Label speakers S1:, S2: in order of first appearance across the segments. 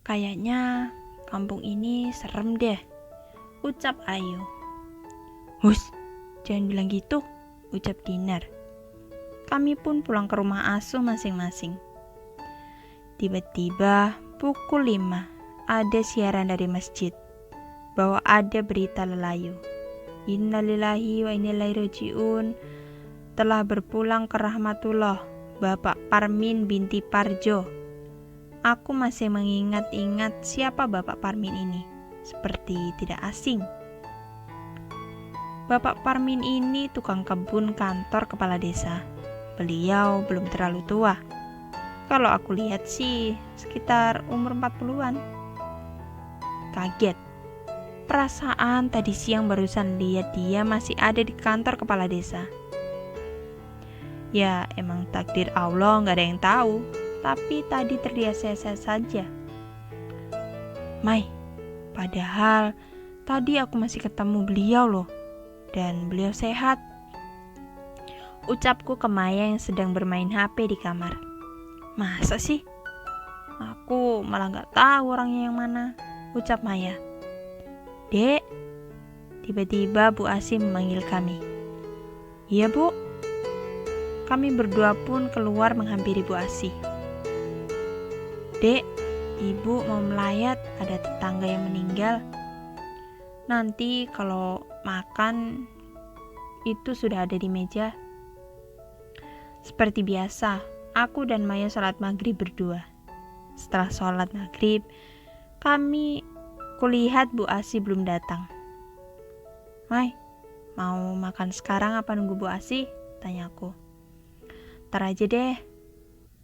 S1: Kayaknya kampung ini serem deh, ucap Ayu. Hus, jangan bilang gitu, ucap Dinar. Kami pun pulang ke rumah asuh masing-masing. Tiba-tiba pukul 5 ada siaran dari masjid bahwa ada berita lelayu. Innalillahi wa inna ilaihi rajiun, telah berpulang ke rahmatullah Bapak Parmin binti Parjo. Aku masih mengingat-ingat siapa Bapak Parmin ini, seperti tidak asing. Bapak Parmin ini tukang kebun kantor kepala desa. Beliau belum terlalu tua. Kalau aku lihat sih sekitar umur 40-an. Kaget. Perasaan tadi siang barusan lihat dia masih ada di kantor kepala desa. Ya emang takdir Allah, gak ada yang tahu. Tapi tadi terlihat sehat saja. Mai, padahal tadi aku masih ketemu beliau loh. Dan beliau sehat. Ucapku ke Maya yang sedang bermain HP di kamar. Masa sih? Aku malah gak tahu orangnya yang mana, ucap Maya. Dek, tiba-tiba Bu Asi memanggil kami. Iya Bu. Kami berdua pun keluar menghampiri Bu Asi. Dek, Ibu mau melayat, ada tetangga yang meninggal. Nanti kalau makan itu sudah ada di meja. Seperti biasa, aku dan Maya sholat maghrib berdua. Setelah sholat maghrib, kulihat Bu Asi belum datang. Mai, mau makan sekarang apa nunggu Bu Asi? Tanyaku. Ntar aja deh,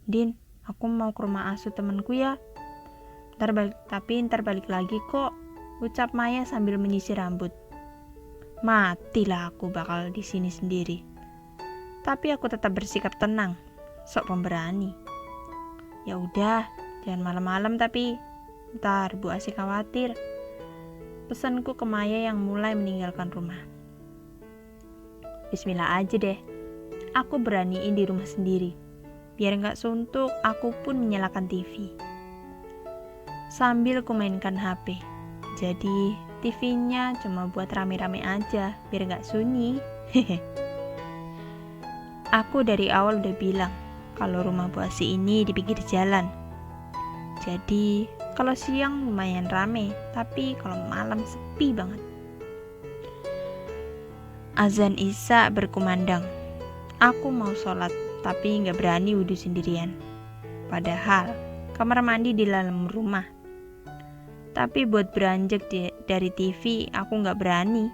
S1: Din, aku mau ke rumah asuh temanku ya. Ntar balik lagi kok, ucap Maya sambil menyisir rambut. Matilah aku bakal di sini sendiri. Tapi aku tetap bersikap tenang, sok pemberani. Ya udah, jangan malam-malam tapi ntar Bu Asi khawatir. Pesanku ke Maya yang mulai meninggalkan rumah. Bismillah aja deh. Aku beraniin di rumah sendiri. Biar gak suntuk, aku pun menyalakan TV. Sambil ku mainkan HP. Jadi TV-nya cuma buat rame-rame aja, biar gak sunyi. Aku dari awal udah bilang kalau rumah Bu Asi ini di pinggir jalan. Jadi kalau siang lumayan rame, tapi kalau malam sepi banget. Azan Isya berkumandang. Aku mau sholat, tapi gak berani wudhu sendirian. Padahal kamar mandi di dalam rumah. Tapi buat beranjak dari TV, aku gak berani.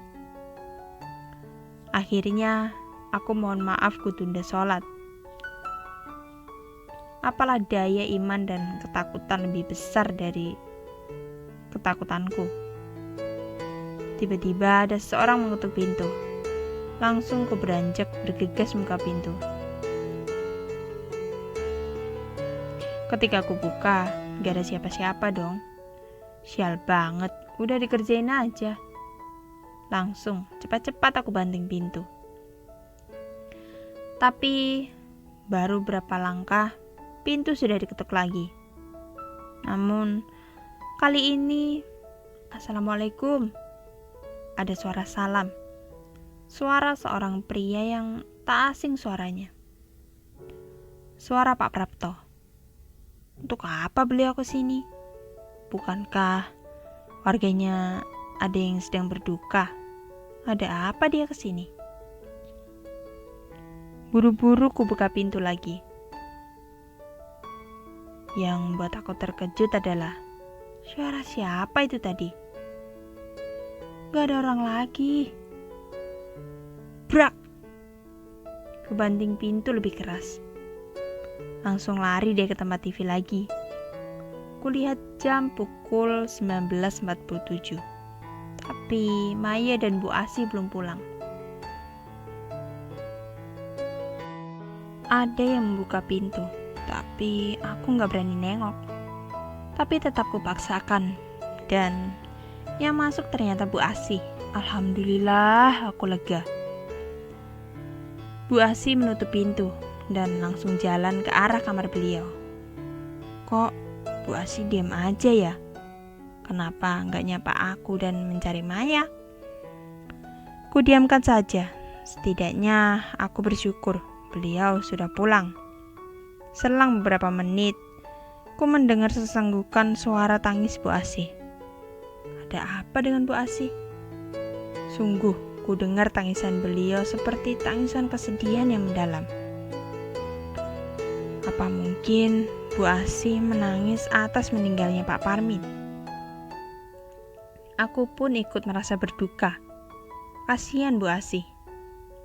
S1: Akhirnya aku mohon maaf ku tunda sholat. Apalah daya iman dan ketakutan lebih besar dari ketakutanku. Tiba-tiba ada seorang mengetuk pintu. Langsung ku beranjak bergegas muka pintu. Ketika aku buka, gak ada siapa-siapa dong. Sial banget, udah dikerjain aja. Langsung, cepat-cepat aku banting pintu. Tapi baru berapa langkah, pintu sudah diketuk lagi. Namun kali ini, Assalamualaikum. Ada suara salam. Suara seorang pria yang tak asing suaranya. Suara Pak Prapto. Untuk apa beliau ke sini? Bukankah warganya ada yang sedang berduka? Ada apa dia ke sini? Buru-buru ku buka pintu lagi. Yang buat aku terkejut adalah suara siapa itu tadi? Gak ada orang lagi. Brak! Kebanting pintu lebih keras. Langsung lari dia ke tempat TV lagi. Kulihat jam pukul 19.47. Tapi Maya dan Bu Asi belum pulang. Ada yang membuka pintu, tapi aku gak berani nengok. Tapi tetap kupaksakan. Dan yang masuk ternyata Bu Asi. Alhamdulillah aku lega. Bu Asi menutup pintu dan langsung jalan ke arah kamar beliau. Kok Bu Bu Asi diam aja ya? Kenapa nggak nyapa aku dan mencari Maya? Ku diamkan saja. Setidaknya aku bersyukur beliau sudah pulang. Selang beberapa menit, ku mendengar sesenggukan suara tangis Bu Asi. Ada apa dengan Bu Asi? Sungguh, ku dengar tangisan beliau seperti tangisan kesedihan yang mendalam. Apa mungkin Bu Asi menangis atas meninggalnya Pak Parmin? Aku pun ikut merasa berduka. Kasihan Bu Asi.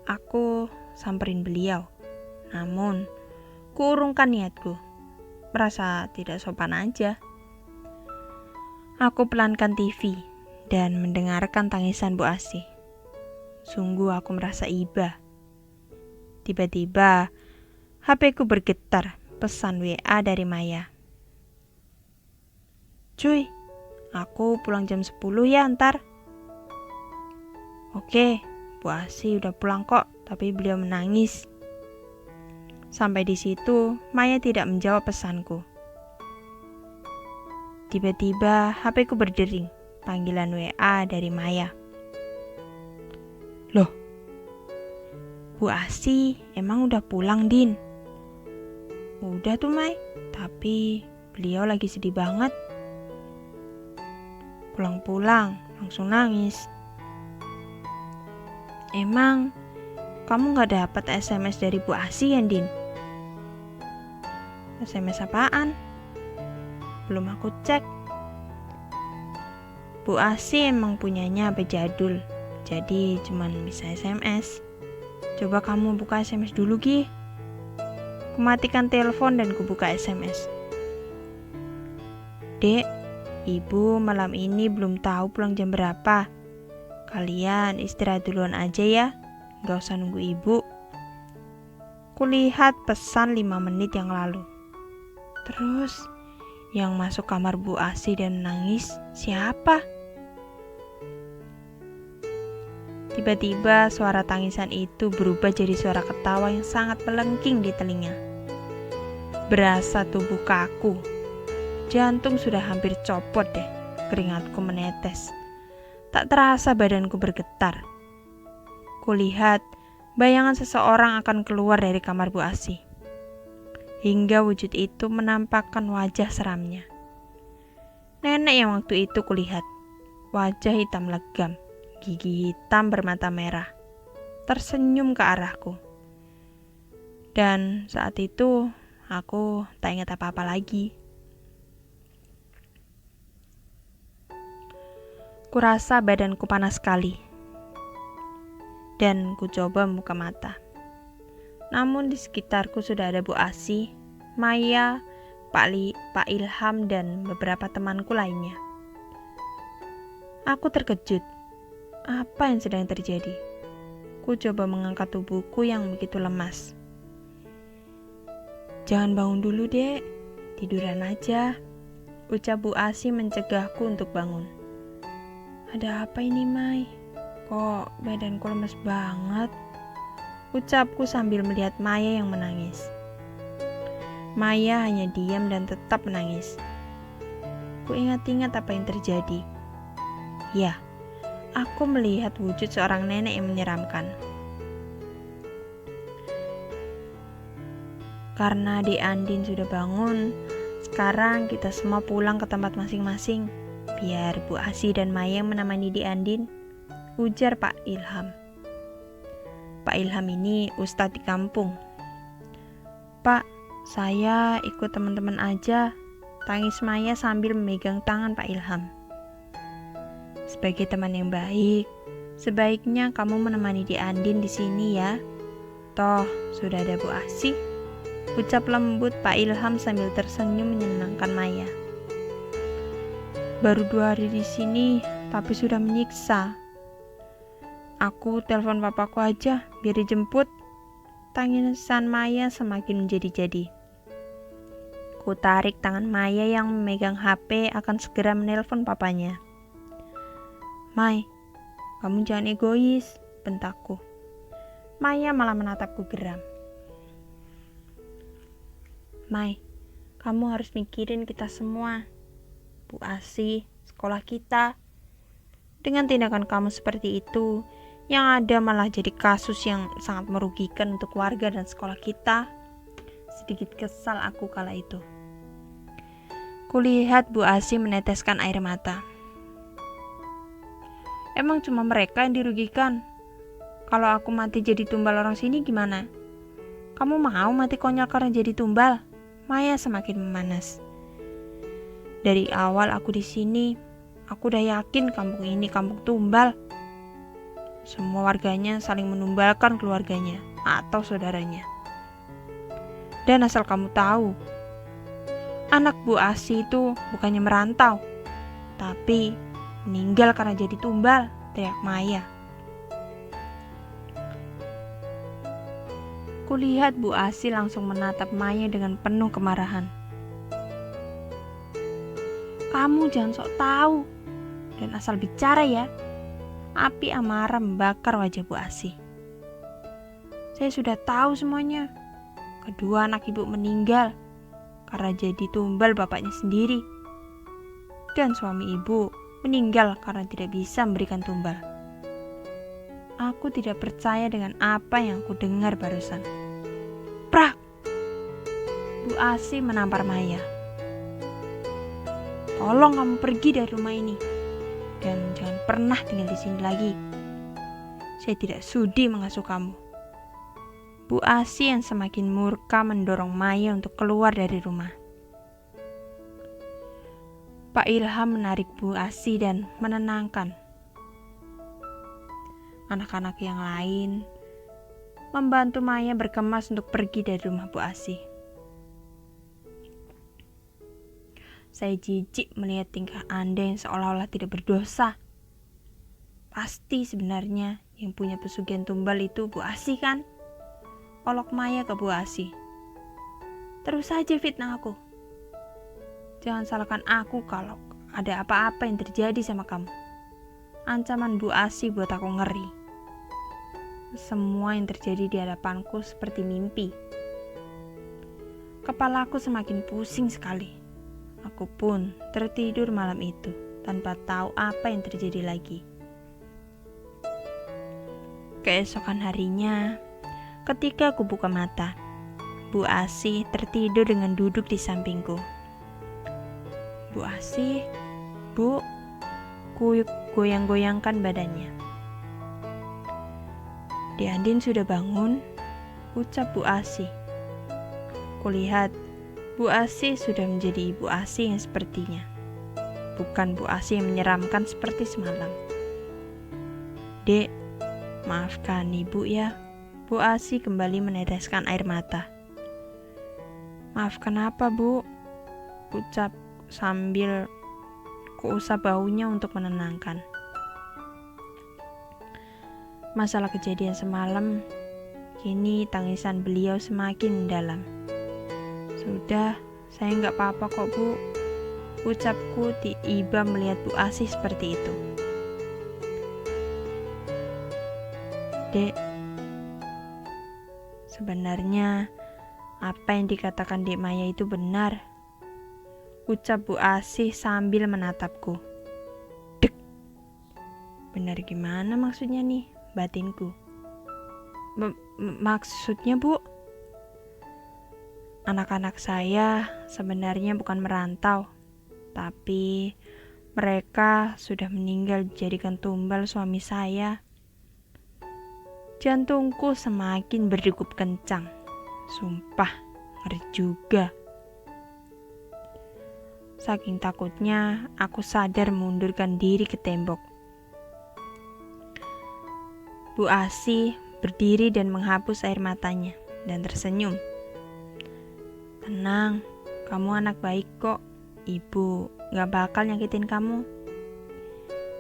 S1: Aku samperin beliau. Namun, ku urungkan niatku. Merasa tidak sopan aja. Aku pelankan TV dan mendengarkan tangisan Bu Asi. Sungguh aku merasa iba. Tiba-tiba, HP-ku bergetar, pesan WA dari Maya. Cuy, aku pulang jam 10 ya ntar. Oke, Bu Asi udah pulang kok, tapi beliau menangis. Sampai di situ, Maya tidak menjawab pesanku. Tiba-tiba HP-ku berdering, panggilan WA dari Maya. Loh, Bu Asi emang udah pulang, Din? Udah tuh, Mai, tapi beliau lagi sedih banget. Pulang-pulang, langsung nangis. Emang kamu gak dapat SMS dari Bu Asi ya, Din? SMS apaan? Belum aku cek. Bu Asi emang punyanya HP jadul, jadi cuman bisa SMS. Coba kamu buka SMS dulu, Gi. Kumatikan telepon dan kubuka SMS. Dek, Ibu malam ini belum tahu pulang jam berapa. Kalian istirahat duluan aja ya, gak usah nunggu Ibu. Kulihat pesan 5 menit yang lalu. Terus, yang masuk kamar Bu Asi dan menangis siapa? Tiba-tiba suara tangisan itu berubah jadi suara ketawa yang sangat melengking di telinga. Berasa tubuh kaku. Jantung sudah hampir copot deh, keringatku menetes. Tak terasa badanku bergetar. Kulihat bayangan seseorang akan keluar dari kamar Bu Asi. Hingga wujud itu menampakkan wajah seramnya. Nenek yang waktu itu kulihat. Wajah hitam legam, gigi hitam bermata merah. Tersenyum ke arahku. Dan saat itu aku tak ingat apa-apa lagi. Kurasa badanku panas sekali. Dan ku coba membuka mata. Namun di sekitarku sudah ada Bu Asi, Maya, Pak Ilham, dan beberapa temanku lainnya. Aku terkejut. Apa yang sedang terjadi? Ku coba mengangkat tubuhku yang begitu lemas. Jangan bangun dulu, Dek. Tiduran aja. Ucap Bu Asi mencegahku untuk bangun. Ada apa ini, Mai? Kok badanku lemas banget? Ucapku sambil melihat Maya yang menangis. Maya hanya diam dan tetap menangis. Ku ingat-ingat apa yang terjadi. Ya, aku melihat wujud seorang nenek yang menyeramkan. Karena Dek Andin sudah bangun, sekarang kita semua pulang ke tempat masing-masing. Biar Bu Asi dan Maya yang menemani Dek Andin, ujar Pak Ilham. Pak Ilham ini ustadz di kampung. Pak, saya ikut teman-teman aja, tangis Maya sambil memegang tangan Pak Ilham. Sebagai teman yang baik, sebaiknya kamu menemani Dek Andin di sini ya. Toh, sudah ada Bu Asi. Ucap lembut Pak Ilham sambil tersenyum menyenangkan Maya. Baru 2 hari di sini, tapi sudah menyiksa. Aku telepon papaku aja, biar dijemput. Tangisan Maya semakin menjadi-jadi. Ku tarik tangan Maya yang memegang HP akan segera menelpon papanya. Mai, kamu jangan egois, bentakku. Maya malah menatapku geram. Mai, Kamu harus mikirin kita semua. Bu Asih, sekolah kita. Dengan tindakan kamu seperti itu, yang ada malah jadi kasus yang sangat merugikan untuk warga dan sekolah kita. Sedikit kesal aku kala itu. Kulihat Bu Asih meneteskan air mata. Emang cuma mereka yang dirugikan? Kalau aku mati jadi tumbal orang sini gimana? Kamu mau mati konyol karena jadi tumbal? Maya semakin memanas. Dari awal aku di sini, aku udah yakin kampung ini kampung tumbal. Semua warganya saling menumbalkan keluarganya atau saudaranya. Dan asal kamu tahu, anak Bu Asih itu bukannya merantau, tapi meninggal karena jadi tumbal, teriak Maya. Kulihat Bu Asih langsung menatap Maya dengan penuh kemarahan. Kamu jangan sok tahu dan asal bicara ya. Api amarah membakar wajah Bu Asih. Saya sudah tahu semuanya. Kedua anak ibu meninggal karena jadi tumbal bapaknya sendiri. Dan suami ibu meninggal karena tidak bisa memberikan tumbal. Aku tidak percaya dengan apa yang aku dengar barusan. Prak! Bu Asih menampar Maya. Tolong kamu pergi dari rumah ini. Dan jangan pernah tinggal di sini lagi. Saya tidak sudi mengasuh kamu. Bu Asih yang semakin murka mendorong Maya untuk keluar dari rumah. Pak Ilham menarik Bu Asih dan menenangkan. Anak-anak yang lain membantu Maya berkemas untuk pergi dari rumah Bu Asih. Saya jijik melihat tingkah Anda yang seolah-olah tidak berdosa. Pasti sebenarnya yang punya pesugihan tumbal itu Bu Asih kan? Olok Maya ke Bu Asih. Terus saja fitnah aku. Jangan salahkan aku kalau ada apa-apa yang terjadi sama kamu. Ancaman Bu Asih buat aku ngeri. Semua yang terjadi di hadapanku seperti mimpi. Kepalaku semakin pusing sekali. Aku pun tertidur malam itu tanpa tahu apa yang terjadi lagi. Keesokan harinya, ketika aku buka mata, Bu Asih tertidur dengan duduk di sampingku. Bu Asih, Bu, ku goyang-goyangkan badannya. Dek Andin sudah bangun, ucap Bu Asih. Kulihat Bu Asih sudah menjadi Ibu Asih yang sepertinya. Bukan Bu Asih yang menyeramkan seperti semalam. Dek, maafkan Ibu ya. Bu Asih kembali meneteskan air mata. Maafkan apa, Bu? Ucap sambil kuusap baunya untuk menenangkan. Masalah kejadian semalam, kini tangisan beliau semakin mendalam. Sudah, saya nggak apa-apa kok, Bu. Ucapku tiba melihat Bu Asih seperti itu. Dek, sebenarnya apa yang dikatakan Dek Maya itu benar. Ucap Bu Asih sambil menatapku. Dek, benar gimana maksudnya nih, batinku? Maksudnya, Bu? Anak-anak saya sebenarnya bukan merantau, tapi mereka sudah meninggal dijadikan tumbal suami saya. Jantungku semakin berdegup kencang. Sumpah, ngeri juga. Saking takutnya, aku sadar mengundurkan diri ke tembok. Bu Asih berdiri dan menghapus air matanya dan tersenyum. Tenang, kamu anak baik kok. Ibu gak bakal nyakitin kamu.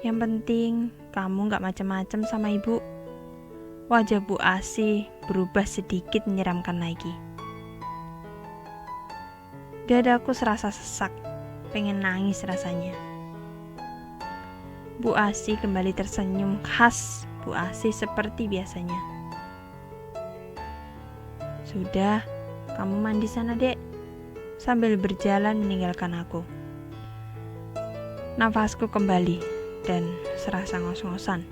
S1: Yang penting kamu gak macem-macem sama ibu. Wajah Bu Asih berubah sedikit menyeramkan lagi. Dadaku serasa sesak, pengen nangis rasanya. Bu Asih kembali tersenyum khas Bu Asih seperti biasanya. Sudah, kamu mandi sana, Dek. sambil berjalan meninggalkan aku. Nafasku kembali dan serasa ngos-ngosan.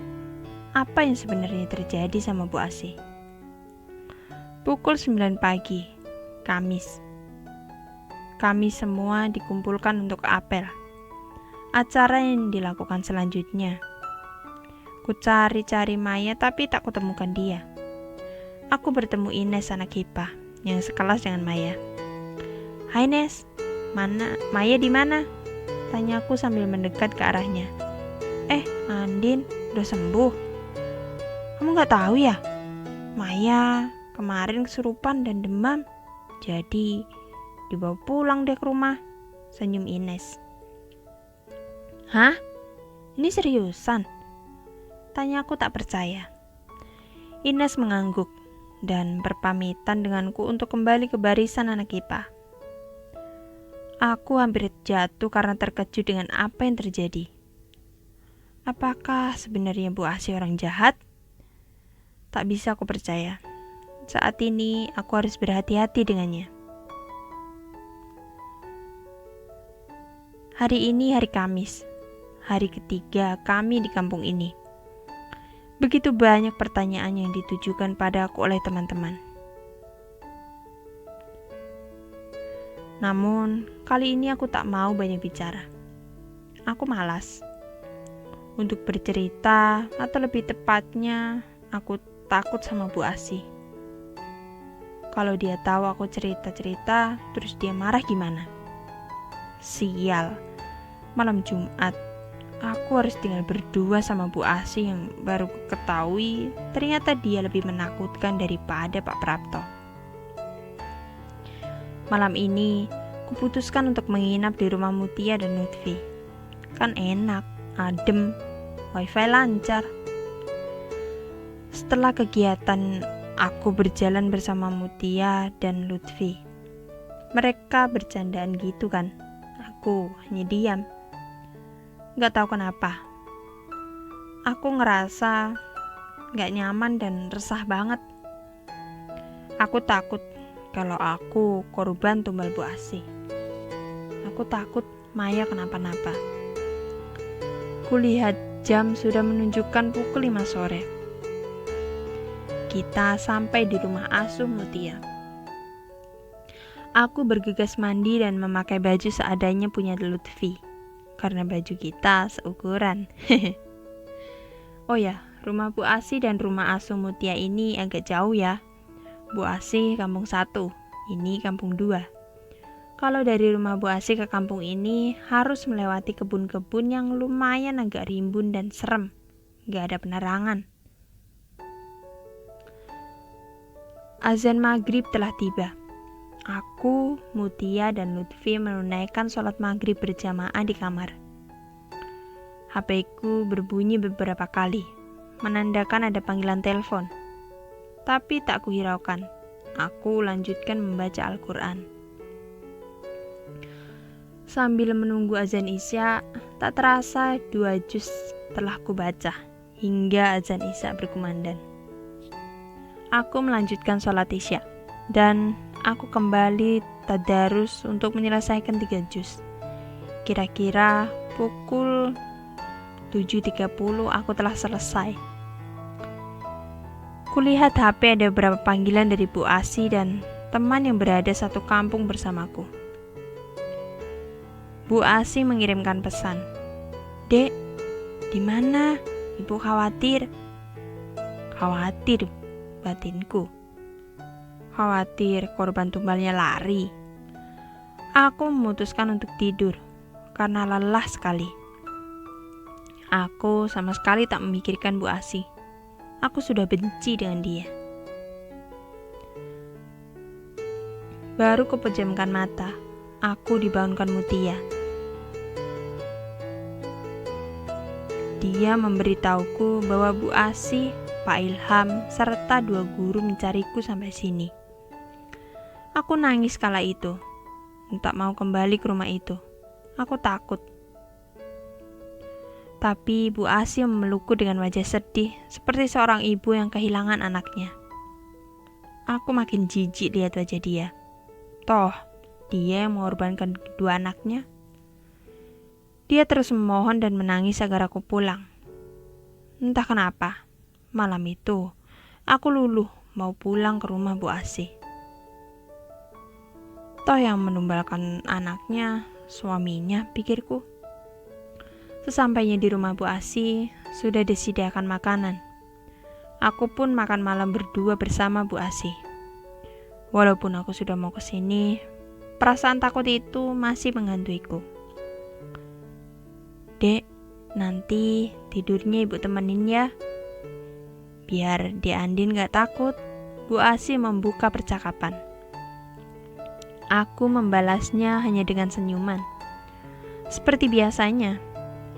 S1: Apa yang sebenarnya terjadi sama Bu Asih? Pukul 9 pagi, Kamis. Kami semua dikumpulkan untuk apel. Acara yang dilakukan selanjutnya. Ku cari-cari Maya tapi tak kutemukan dia. Aku bertemu Ines anak HIPA yang sekelas dengan Maya. "Hai Nes, mana Maya di mana?" tanyaku sambil mendekat ke arahnya. Andin, udah sembuh? Kamu gak tahu ya? Maya kemarin kesurupan dan demam. Jadi dibawa pulang deh ke rumah, senyum Ines. Hah? Ini seriusan? Tanyaku tak percaya. Ines mengangguk dan berpamitan denganku untuk kembali ke barisan anak IPA. Aku hampir jatuh karena terkejut dengan apa yang terjadi. Apakah sebenarnya Bu Asih orang jahat? Tak bisa aku percaya. Saat ini aku harus berhati-hati dengannya. Hari ini hari Kamis, hari ketiga kami di kampung ini. Begitu banyak pertanyaan yang ditujukan padaku oleh teman-teman. Namun, kali ini aku tak mau banyak bicara. Aku malas untuk bercerita, atau lebih tepatnya, aku takut sama Bu Asih. Kalau dia tahu aku cerita-cerita, terus dia marah gimana? Sial, malam Jumat, aku harus tinggal berdua sama Bu Asih yang baru ketahui ternyata dia lebih menakutkan daripada Pak Prapto. Malam ini, kuputuskan untuk menginap di rumah Mutia dan Lutfi. Kan enak, adem, wifi lancar. Setelah kegiatan, aku berjalan bersama Mutia dan Lutfi. Mereka bercandaan gitu kan. Aku hanya diam. Gak tahu kenapa. Aku ngerasa gak nyaman dan resah banget. Aku takut kalau aku korban tumbal Bu Asih. Aku takut Maya kenapa-napa. Kulihat jam sudah menunjukkan pukul 5 sore. Kita sampai di rumah asuh Mutia. Aku bergegas mandi dan memakai baju seadanya punya Lutfi, karena baju kita seukuran. Oh ya, rumah Bu Asih dan rumah asuh Mutia ini agak jauh ya. Bu Asih kampung 1, ini kampung 2. Kalau dari rumah Bu Asih ke kampung ini harus melewati kebun-kebun yang lumayan agak rimbun dan serem. Gak ada penerangan. Azan maghrib telah tiba. Aku, Mutia, dan Lutfi menunaikan sholat maghrib berjamaah di kamar. HP-ku berbunyi beberapa kali, menandakan ada panggilan telepon. Tapi tak kuhiraukan. Aku lanjutkan membaca Al-Quran. Sambil menunggu azan Isya, tak terasa 2 juz telah kubaca hingga azan Isya berkumandang. Aku melanjutkan sholat Isya dan aku kembali tadarus untuk menyelesaikan 3 juz. Kira-kira pukul 7.30 aku telah selesai. Kulihat HP ada beberapa panggilan dari Bu Asih dan teman yang berada satu kampung bersamaku. Bu Asih mengirimkan pesan. "Dek, di mana? Ibu khawatir." Khawatir, batinku. Khawatir korban tumbalnya lari. Aku memutuskan untuk tidur karena lelah sekali. Aku sama sekali tak memikirkan Bu Asih. Aku sudah benci dengan dia. Baru kupejamkan mata, aku dibangunkan Mutia. Dia memberitahuku bahwa Bu Asih, Pak Ilham, serta 2 guru mencariku sampai sini. Aku nangis kala itu, tak mau kembali ke rumah itu. Aku takut. Tapi Bu Asih memelukku dengan wajah sedih, seperti seorang ibu yang kehilangan anaknya. Aku makin jijik lihat wajah dia. Toh, dia yang mengorbankan kedua anaknya. Dia terus memohon dan menangis agar aku pulang. Entah kenapa, malam itu aku luluh mau pulang ke rumah Bu Asih. Toh yang menumbalkan anaknya, suaminya, pikirku. Sesampainya di rumah Bu Asih, sudah disediakan makanan. Aku pun makan malam berdua bersama Bu Asih. Walaupun aku sudah mau kesini, perasaan takut itu masih menghantuiku. Dek, nanti tidurnya ibu temenin ya. Biar Dek Andin gak takut, Bu Asih membuka percakapan. Aku membalasnya hanya dengan senyuman. Seperti biasanya,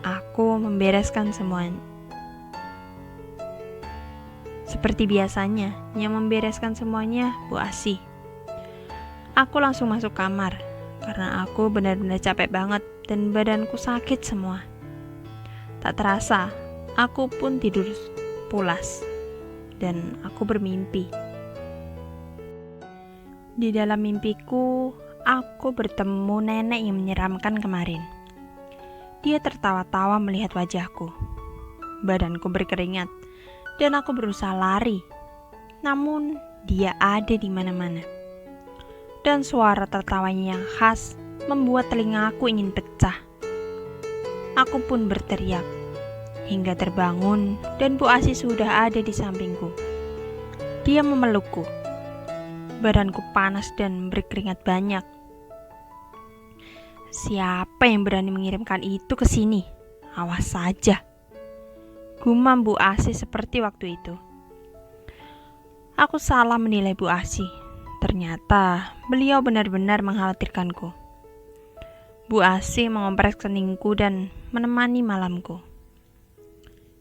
S1: aku membereskan semuanya. Yang membereskan semuanya Bu Asih. Aku langsung masuk kamar, karena aku benar-benar capek banget dan badanku sakit semua. Tak terasa, aku pun tidur pulas, dan aku bermimpi. Di dalam mimpiku, aku bertemu nenek yang menyeramkan kemarin. Dia tertawa-tawa melihat wajahku. Badanku berkeringat, dan aku berusaha lari. Namun, dia ada di mana-mana. Dan suara tertawanya yang khas membuat telingaku ingin pecah. Aku pun berteriak, hingga terbangun dan Bu Asih sudah ada di sampingku. Dia memelukku. Badanku panas dan berkeringat banyak. Siapa yang berani mengirimkan itu ke sini? Awas saja. Gumam Bu Asih seperti waktu itu. Aku salah menilai Bu Asih. Ternyata beliau benar-benar mengkhawatirkanku. Bu Asih mengompres keningku dan menemani malamku.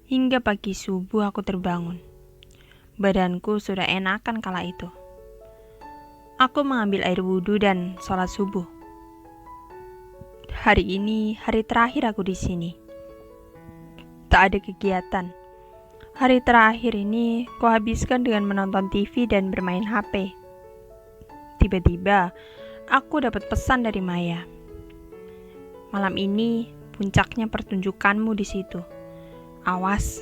S1: Hingga pagi subuh aku terbangun. Badanku sudah enakan kala itu. Aku mengambil air wudhu dan sholat subuh. Hari ini hari terakhir aku di sini. Tak ada kegiatan. Hari terakhir ini kuhabiskan dengan menonton TV dan bermain HP. Tiba-tiba aku dapat pesan dari Maya. Malam ini puncaknya pertunjukanmu di situ. Awas,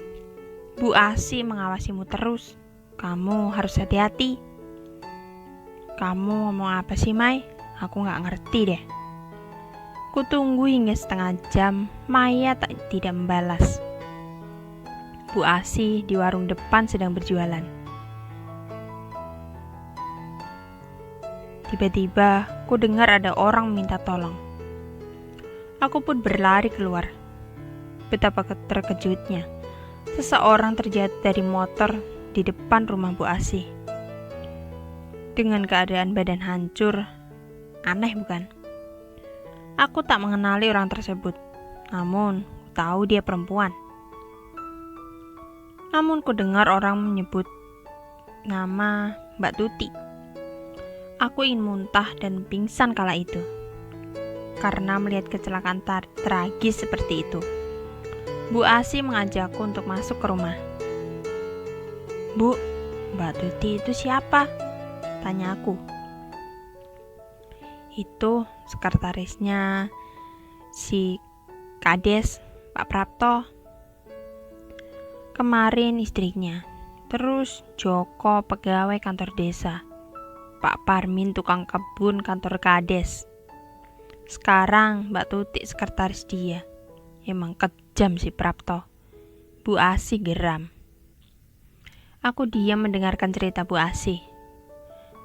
S1: Bu Asih mengawasimu terus. Kamu harus hati-hati. Kamu ngomong apa sih, Mai? Aku gak ngerti deh. Kutunggu hingga setengah jam, Maya tidak membalas. Bu Asih di warung depan sedang berjualan. Tiba-tiba, ku dengar ada orang minta tolong. Aku pun berlari keluar. Betapa terkejutnya. Seseorang terjatuh dari motor di depan rumah Bu Asih. Dengan keadaan badan hancur, aneh bukan? Aku tak mengenali orang tersebut, namun tahu dia perempuan. Namun ku dengar orang menyebut nama Mbak Tuti. Aku ingin muntah dan pingsan kala itu, karena melihat kecelakaan tragis seperti itu. Bu Asih mengajakku untuk masuk ke rumah. Bu, Mbak Tuti itu siapa? Tanya aku. Itu sekretarisnya si Kades, Pak Prapto. Kemarin istrinya. Terus Joko pegawai kantor desa. Pak Parmin tukang kebun kantor Kades. Sekarang Mbak Tuti sekretaris dia. Emang kejam si Prapto. Bu Asih geram. Aku diam mendengarkan cerita Bu Asih.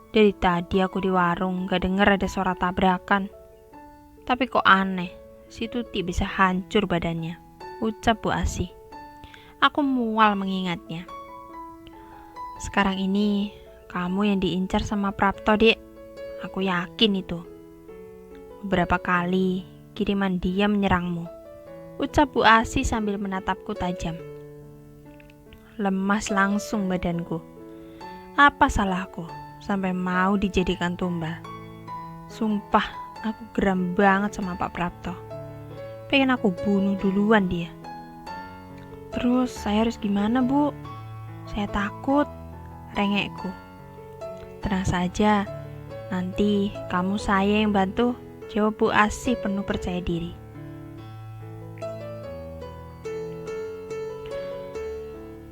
S1: Dari tadi aku di warung gak dengar ada suara tabrakan. Tapi kok aneh, si Tuti bisa hancur badannya, ucap Bu Asih. Aku mual mengingatnya. Sekarang ini kamu yang diincar sama Prapto, Dek. Aku yakin itu. Beberapa kali kiriman dia menyerangmu, ucap Bu Asih sambil menatapku tajam. Lemas langsung badanku. Apa salahku sampai mau dijadikan tumbal? Sumpah, aku geram banget sama Pak Prapto. Pengen aku bunuh duluan dia. Terus saya harus gimana, Bu? Saya takut, rengekku. Tenang saja, Nanti kamu saya yang bantu, jawab Bu Asih penuh percaya diri.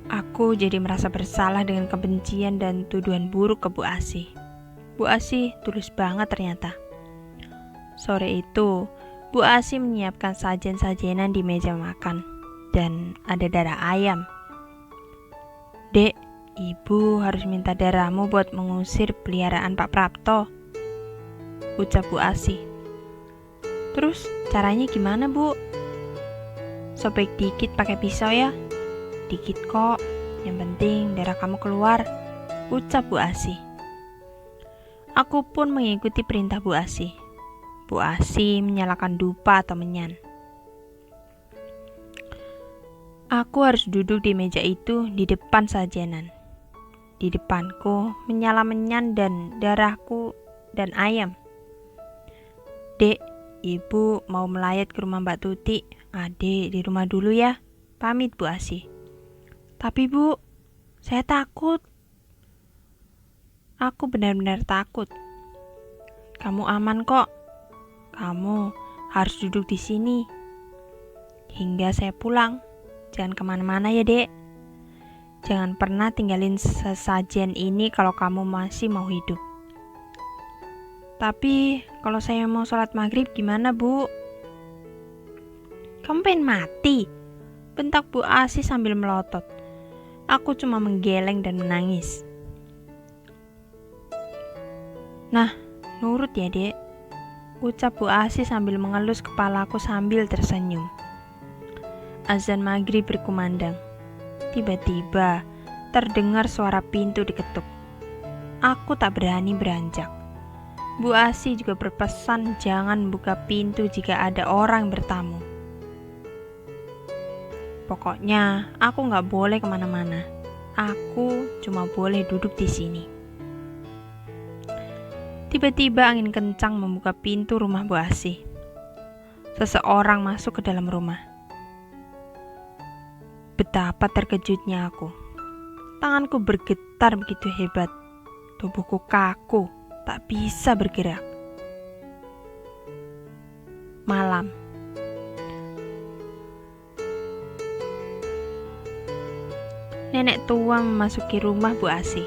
S1: Aku jadi merasa bersalah dengan kebencian dan tuduhan buruk ke Bu Asih. Bu Asih tulus banget ternyata. Sore itu, Bu Asih menyiapkan sajen-sajenan di meja makan, dan ada darah ayam. Dek, ibu harus minta darahmu buat mengusir peliharaan Pak Prapto, ucap Bu Asih. Terus caranya gimana, Bu? Sobek dikit pakai pisau ya. Dikit kok, yang penting darah kamu keluar, ucap Bu Asih. Aku pun mengikuti perintah Bu Asih. Bu Asih menyalakan dupa atau menyan. Aku harus duduk di meja itu di depan sajenan. Di depanku menyala menyan dan darahku dan ayam. Dek, ibu mau melayat ke rumah Mbak Tuti. Adek di rumah dulu ya. Pamit Bu Asih. Tapi Bu, saya takut. Aku benar-benar takut. Kamu aman kok. Kamu harus duduk di sini hingga saya pulang. Jangan kemana-mana ya, Dek. Jangan pernah tinggalin sesajen ini kalau kamu masih mau hidup. Tapi kalau saya mau sholat maghrib gimana, Bu? Kamu pengen mati? Bentak Bu Asih sambil melotot. Aku cuma menggeleng dan menangis. Nah, nurut ya, Dek, ucap Bu Asih sambil mengelus kepalaku sambil tersenyum. Azan maghrib berkumandang. Tiba-tiba terdengar suara pintu diketuk. Aku tak berani beranjak. Bu Asih juga berpesan jangan buka pintu jika ada orang bertamu. Pokoknya aku gak boleh kemana-mana. Aku cuma boleh duduk di sini. Tiba-tiba angin kencang membuka pintu rumah Bu Asih. Seseorang masuk ke dalam rumah. Betapa terkejutnya aku. Tanganku bergetar begitu hebat. Tubuhku kaku, tak bisa bergerak. Malam. Nenek tua memasuki rumah Bu Asih.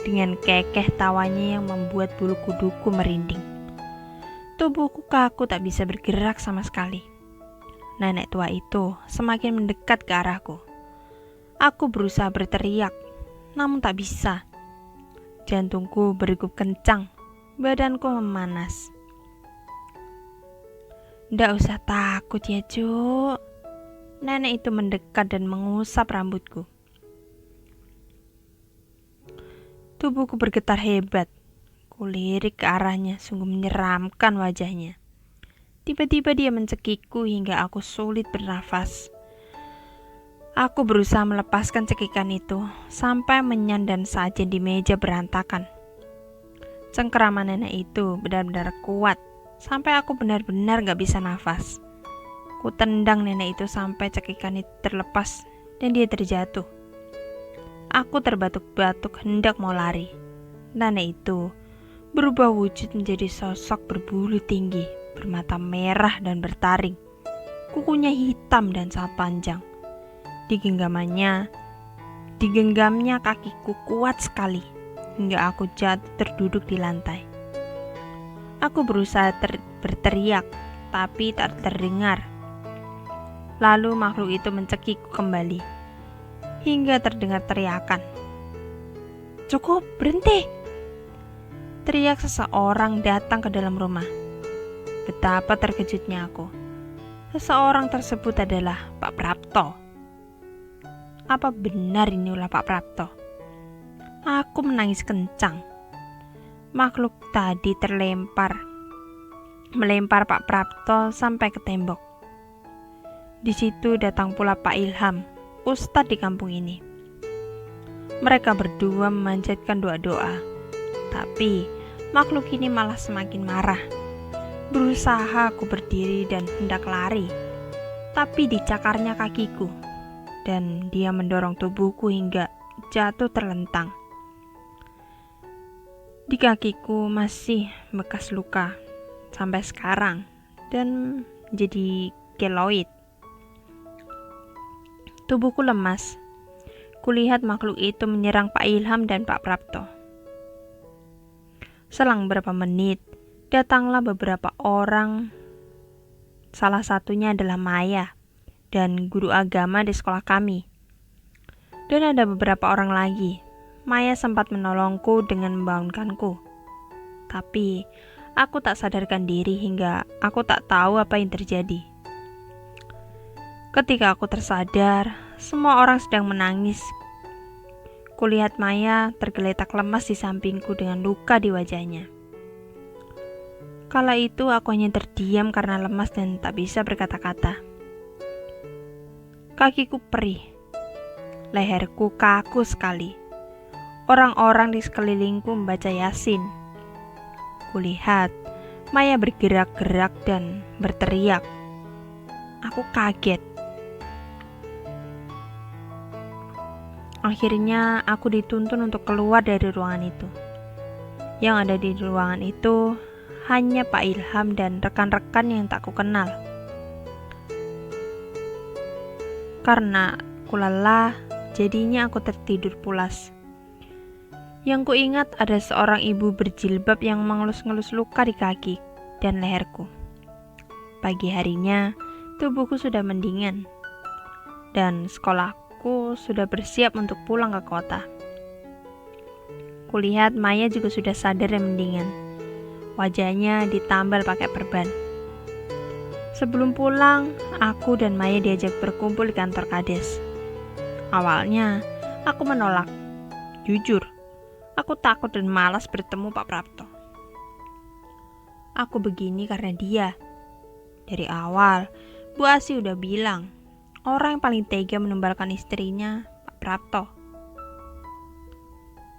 S1: Dengan kekeh tawanya yang membuat bulu kuduku merinding. Tubuhku kaku tak bisa bergerak sama sekali. Nenek tua itu semakin mendekat ke arahku. Aku berusaha berteriak, namun tak bisa. Jantungku berdegup kencang, badanku memanas. Ndak usah takut ya, Cuk. Nenek itu mendekat dan mengusap rambutku. Tubuhku bergetar hebat. Kulirik ke arahnya, sungguh menyeramkan wajahnya. Tiba-tiba dia mencekikku hingga aku sulit bernafas. Aku berusaha melepaskan cekikan itu, sampai menyan dan sajen di meja berantakan. Cengkeraman nenek itu benar-benar kuat, sampai aku benar-benar gak bisa nafas. Ku tendang nenek itu sampai cekikan itu terlepas dan dia terjatuh. Aku terbatuk-batuk hendak mau lari. Nenek itu berubah wujud menjadi sosok berbulu tinggi, bermata merah dan bertaring. Kukunya hitam dan sangat panjang. Digenggamnya kakiku kuat sekali, hingga aku jatuh terduduk di lantai. Aku berusaha berteriak, tapi tak terdengar. Lalu makhluk itu mencekikku kembali, hingga terdengar teriakan. Cukup, berhenti! Teriak seseorang datang ke dalam rumah. Betapa terkejutnya aku. Seseorang tersebut adalah Pak Prapto. Apa benar ini ulah Pak Prapto? Aku menangis kencang. Makhluk tadi melempar Pak Prapto sampai ke tembok. Di situ datang pula Pak Ilham, ustadz di kampung ini. Mereka berdua memanjatkan doa-doa. Tapi makhluk ini malah semakin marah. Berusaha aku berdiri dan hendak lari, tapi dicakarnya kakiku, dan dia mendorong tubuhku hingga jatuh terlentang. Di kakiku masih bekas luka sampai sekarang dan jadi keloid. Tubuhku lemas. Kulihat makhluk itu menyerang Pak Ilham dan Pak Prapto. Selang beberapa menit, datanglah beberapa orang. Salah satunya adalah Maya dan guru agama di sekolah kami. Dan ada beberapa orang lagi. Maya sempat menolongku dengan membangunkanku. Tapi aku tak sadarkan diri hingga aku tak tahu apa yang terjadi. Ketika aku tersadar, semua orang sedang menangis. Kulihat Maya tergeletak lemas di sampingku dengan luka di wajahnya. Kala itu aku hanya terdiam karena lemas dan tak bisa berkata-kata. Kakiku perih. Leherku kaku sekali. Orang-orang di sekelilingku membaca Yasin. Kulihat Maya bergerak-gerak dan berteriak. Aku kaget. Akhirnya aku dituntun untuk keluar dari ruangan itu. Yang ada di ruangan itu hanya Pak Ilham dan rekan-rekan yang tak kukenal. Karena aku lelah, jadinya aku tertidur pulas. Yang kuingat ada seorang ibu berjilbab yang mengelus-ngelus luka di kaki dan leherku. Pagi harinya, tubuhku sudah mendingan. Dan sekolahku sudah bersiap untuk pulang ke kota. Kulihat Maya juga sudah sadar dan mendingan. Wajahnya ditambal pakai perban. Sebelum pulang, aku dan Maya diajak berkumpul di kantor Kades. Awalnya, aku menolak. Jujur, aku takut dan malas bertemu Pak Prapto. Aku begini karena dia. Dari awal, Bu Asi udah bilang, orang yang paling tega menumbalkan istrinya, Pak Prapto.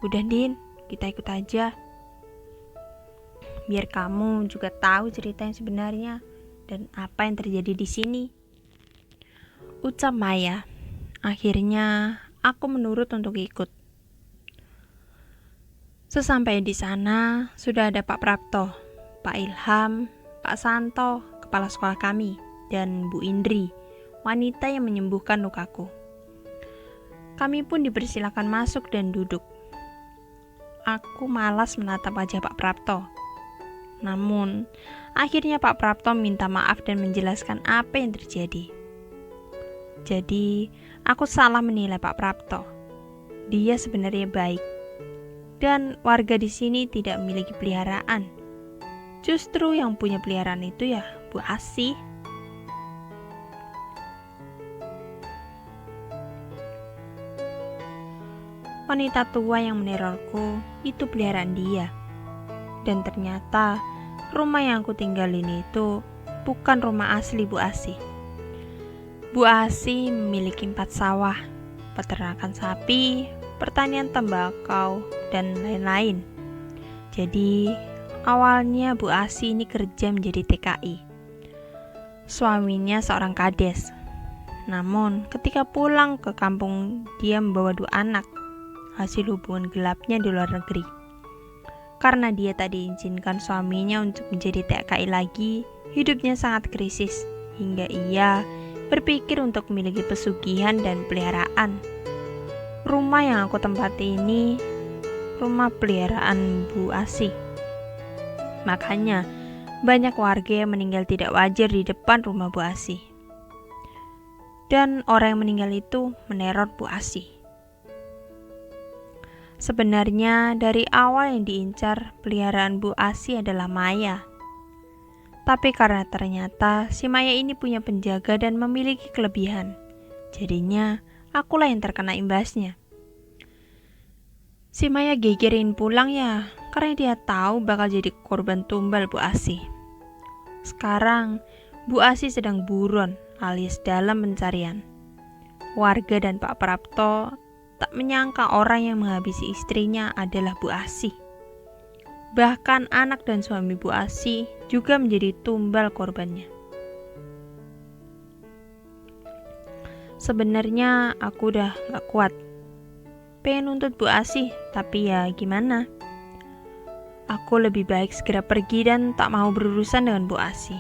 S1: Udah Din, kita ikut aja. Biar kamu juga tahu cerita yang sebenarnya dan apa yang terjadi di sini. Ucap Maya. Akhirnya aku menurut untuk ikut. Sesampai di sana, sudah ada Pak Prapto, Pak Ilham, Pak Santo, kepala sekolah kami, dan Bu Indri, wanita yang menyembuhkan lukaku. Kami pun dipersilakan masuk dan duduk. Aku malas menatap wajah Pak Prapto. Namun, akhirnya Pak Prapto minta maaf dan menjelaskan apa yang terjadi. Jadi, aku salah menilai Pak Prapto. Dia sebenarnya baik. Dan warga di sini tidak memiliki peliharaan. Justru yang punya peliharaan itu ya Bu Asi. Wanita tua yang menerorku itu peliharaan dia. Dan ternyata rumah yang aku tinggalin itu bukan rumah asli Bu Asi. Bu Asi memiliki 4 sawah, peternakan sapi, pertanian tembakau, dan lain-lain. Jadi, awalnya Bu Asi ini kerja menjadi TKI. Suaminya seorang kades. Namun, ketika pulang ke kampung, dia membawa 2 anak, hasil hubungan gelapnya di luar negeri. Karena dia tak diizinkan suaminya untuk menjadi TKI lagi, hidupnya sangat krisis, hingga ia berpikir untuk memiliki pesugihan dan peliharaan. Rumah yang aku tempati ini rumah peliharaan Bu Asi. Makanya banyak warga yang meninggal tidak wajar di depan rumah Bu Asi. Dan orang yang meninggal itu meneror Bu Asi. Sebenarnya dari awal yang diincar peliharaan Bu Asi adalah Maya. Tapi karena ternyata si Maya ini punya penjaga dan memiliki kelebihan, jadinya akulah yang terkena imbasnya. Si Maya gegerin pulang ya, karena dia tahu bakal jadi korban tumbal Bu Asi. Sekarang Bu Asi sedang buron alias dalam pencarian. Warga dan Pak Prapto tak menyangka orang yang menghabisi istrinya adalah Bu Asi. Bahkan anak dan suami Bu Asi juga menjadi tumbal korbannya. Sebenarnya aku udah gak kuat. Pengen nuntut Bu Asi, tapi ya gimana? Aku lebih baik segera pergi dan tak mau berurusan dengan Bu Asih.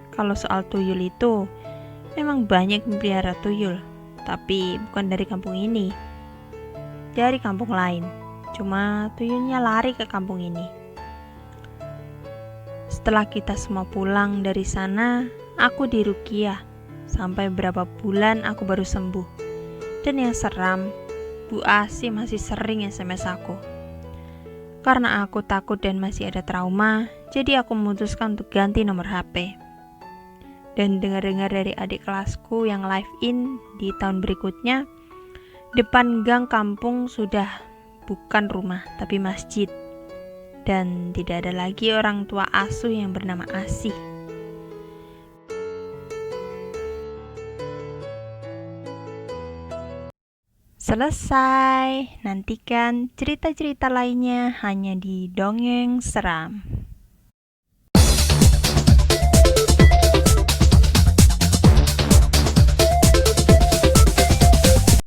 S1: Kalau soal tuyul itu, memang banyak memelihara tuyul, tapi bukan dari kampung ini, dari kampung lain. Cuma tuyulnya lari ke kampung ini. Setelah kita semua pulang dari sana, aku diruqyah. Sampai beberapa bulan aku baru sembuh. Dan yang seram, Bu Asih masih sering SMS aku. Karena aku takut dan masih ada trauma, jadi aku memutuskan untuk ganti nomor HP. Dan dengar-dengar dari adik kelasku yang live in di tahun berikutnya, depan gang kampung sudah bukan rumah tapi masjid. Dan tidak ada lagi orang tua asuh yang bernama Asih. Selesai. Nantikan cerita-cerita lainnya hanya di Dongeng Seram.